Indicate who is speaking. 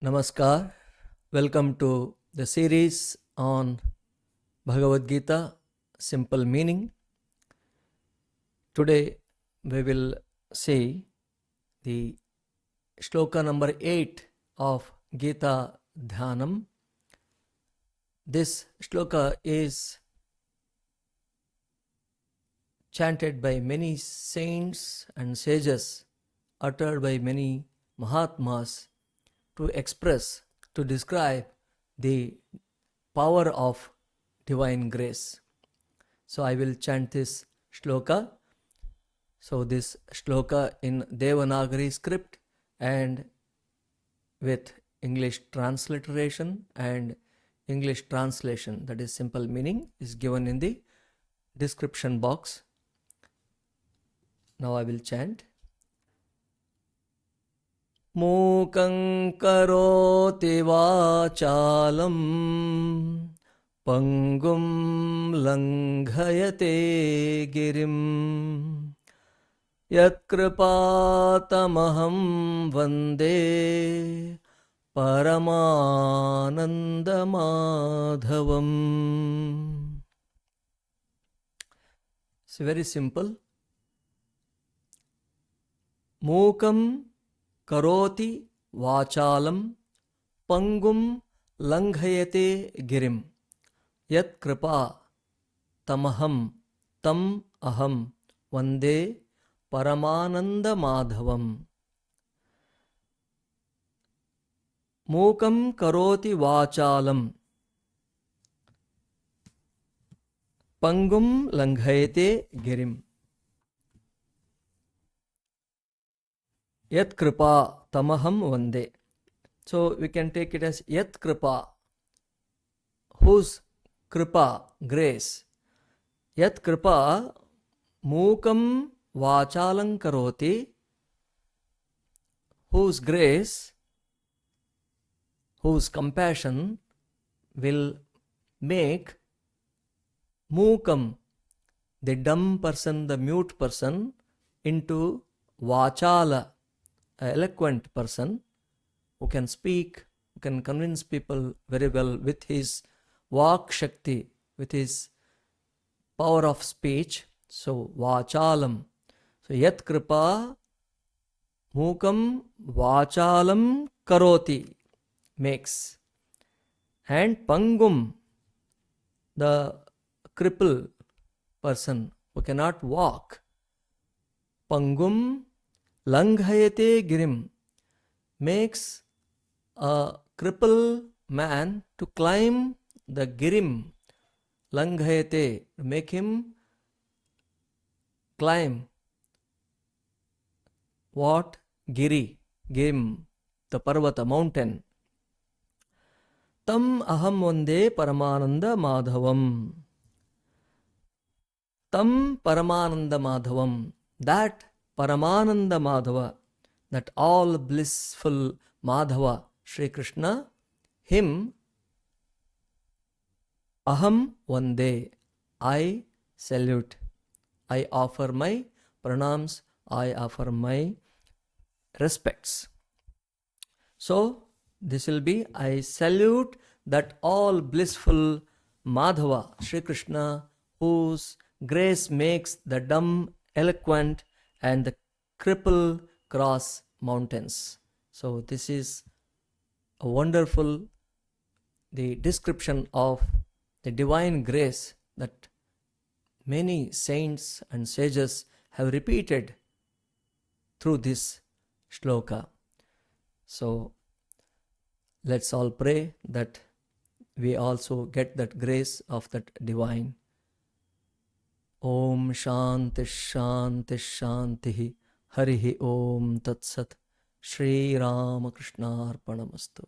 Speaker 1: Namaskar. Welcome to the series on Bhagavad Gita, Simple Meaning. Today we will see the shloka number 8 of Gita Dhyanam. This shloka is chanted by many saints and sages, uttered by many Mahatmas to express, to describe the power of divine grace. So I will chant this shloka. So this shloka in Devanagari script and with English transliteration and English translation, that is simple meaning, is given in the description box. Now I will chant. मूकं करोति वाचालं पङ्गुं लङ्घयते गिरिं यत्कृपातमहं वन्दे परमानन्दमाधवम्. It's very simple. मूकं Karoti vachalam pangum langhayate girim yat kripa tamaham tam aham vande paramananda madhavam. Mukam karoti vachalam pangum langhayate girim Yat kripa tamaham vande. So we can take it as Yat kripa, whose kripa, grace. Yat kripa mukam vachalam karoti, whose grace, whose compassion will make mukam, the dumb person, the mute person, into vachala, an eloquent person who can speak, who can convince people very well with his vak shakti, with his power of speech. So vachalam. So yat kripa mukam vachalam karoti, makes. And pangum, the cripple person who cannot walk. Pangum langhayate girim, makes a cripple man to climb the girim. Langhayate, make him climb. What? Giri, girim, the parvata, mountain. Tam aham vande paramananda madhavam. Tam paramananda madhavam, that Paramananda Madhava, that all blissful Madhava, Sri Krishna, him aham vande, I salute, I offer my pranams, I offer my respects. So this will be, I salute that all blissful Madhava, Sri Krishna, whose grace makes the dumb eloquent and the cripple cross mountains. So this is a wonderful, the description of the divine grace that many saints and sages have repeated through this shloka. So let's all pray that we also get that grace of that divine. Om Shanti Shanti Shanti Harihi Om Tat Sat. Shri Ramakrishna Arpanamastu.